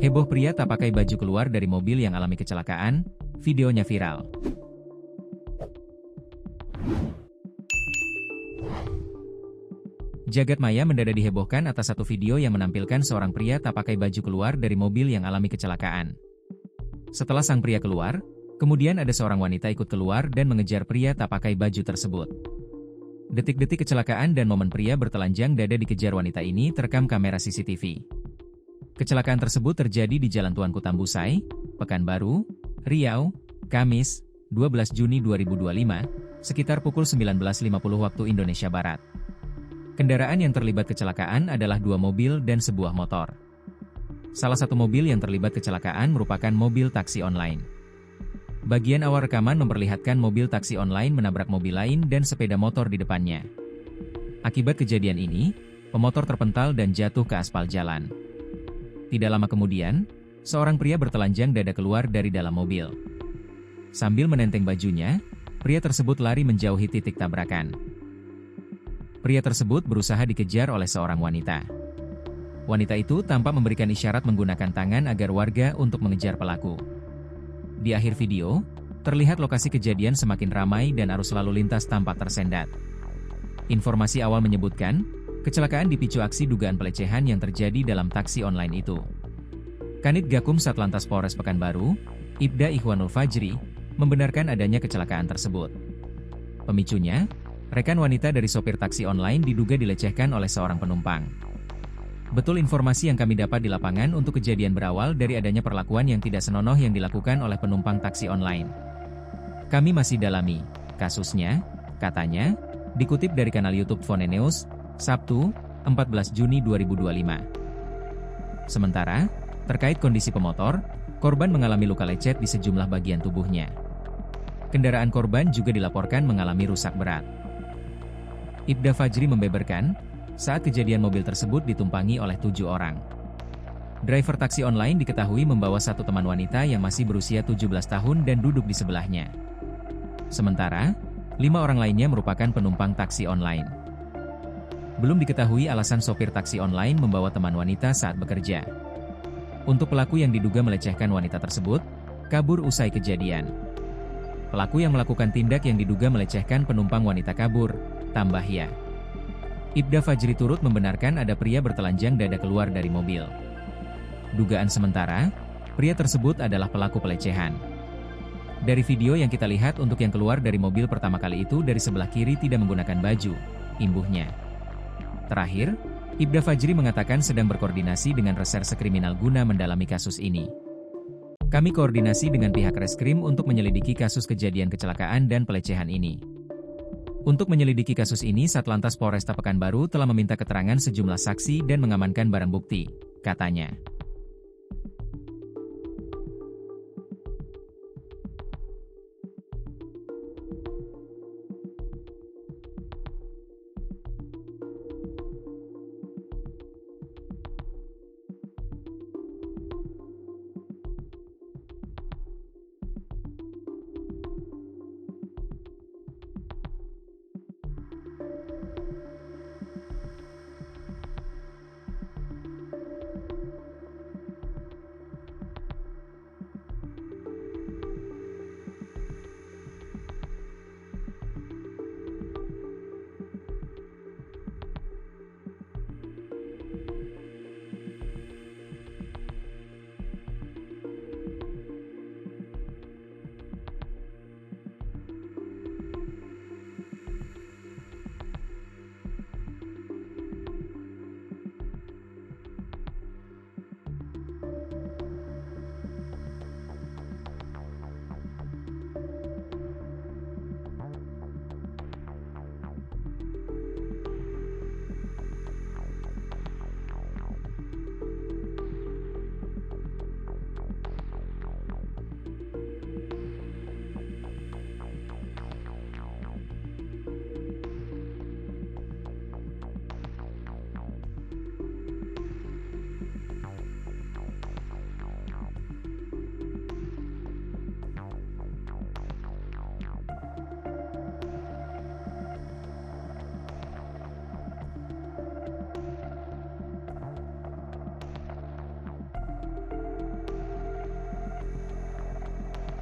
Heboh pria tak pakai baju keluar dari mobil yang alami kecelakaan, videonya viral. Jagat maya mendadak dihebohkan atas satu video yang menampilkan seorang pria tak pakai baju keluar dari mobil yang alami kecelakaan. Setelah sang pria keluar, kemudian ada seorang wanita ikut keluar dan mengejar pria tak pakai baju tersebut. Detik-detik kecelakaan dan momen pria bertelanjang dada dikejar wanita ini terekam kamera CCTV. Kecelakaan tersebut terjadi di Jalan Tuanku Tambusai, Pekanbaru, Riau, Kamis, 12 Juni 2025, sekitar pukul 19.50 waktu Indonesia Barat. Kendaraan yang terlibat kecelakaan adalah dua mobil dan sebuah motor. Salah satu mobil yang terlibat kecelakaan merupakan mobil taksi online. Bagian awal rekaman memperlihatkan mobil taksi online menabrak mobil lain dan sepeda motor di depannya. Akibat kejadian ini, pemotor terpental dan jatuh ke aspal jalan. Tidak lama kemudian, seorang pria bertelanjang dada keluar dari dalam mobil. Sambil menenteng bajunya, pria tersebut lari menjauhi titik tabrakan. Pria tersebut berusaha dikejar oleh seorang wanita. Wanita itu tampak memberikan isyarat menggunakan tangan agar warga untuk mengejar pelaku. Di akhir video, terlihat lokasi kejadian semakin ramai dan arus lalu lintas tampak tersendat. Informasi awal menyebutkan, kecelakaan dipicu aksi dugaan pelecehan yang terjadi dalam taksi online itu. Kanit Gakum Satlantas Polres Pekanbaru, Ibda Ikhwanul Fajri, membenarkan adanya kecelakaan tersebut. Pemicunya, rekan wanita dari sopir taksi online diduga dilecehkan oleh seorang penumpang. Betul informasi yang kami dapat di lapangan untuk kejadian berawal dari adanya perlakuan yang tidak senonoh yang dilakukan oleh penumpang taksi online. Kami masih dalami kasusnya, katanya, dikutip dari kanal YouTube Fone News, Sabtu, 14 Juni 2025. Sementara, terkait kondisi pemotor, korban mengalami luka lecet di sejumlah bagian tubuhnya. Kendaraan korban juga dilaporkan mengalami rusak berat. Ibda Fajri membeberkan, saat kejadian mobil tersebut ditumpangi oleh 7 orang. Driver taksi online diketahui membawa satu teman wanita yang masih berusia 17 tahun dan duduk di sebelahnya. Sementara, 5 orang lainnya merupakan penumpang taksi online. Belum diketahui alasan sopir taksi online membawa teman wanita saat bekerja. Untuk pelaku yang diduga melecehkan wanita tersebut, kabur usai kejadian. Pelaku yang melakukan tindak yang diduga melecehkan penumpang wanita kabur, tambahnya. Ibda Fajri turut membenarkan ada pria bertelanjang dada keluar dari mobil. Dugaan sementara, pria tersebut adalah pelaku pelecehan. Dari video yang kita lihat untuk yang keluar dari mobil pertama kali itu dari sebelah kiri tidak menggunakan baju, imbuhnya. Terakhir, Ibda Fajri mengatakan sedang berkoordinasi dengan Reserse Kriminal guna mendalami kasus ini. Kami koordinasi dengan pihak Reskrim untuk menyelidiki kasus kejadian kecelakaan dan pelecehan ini. Untuk menyelidiki kasus ini, Satlantas Polresta Pekanbaru telah meminta keterangan sejumlah saksi dan mengamankan barang bukti, katanya.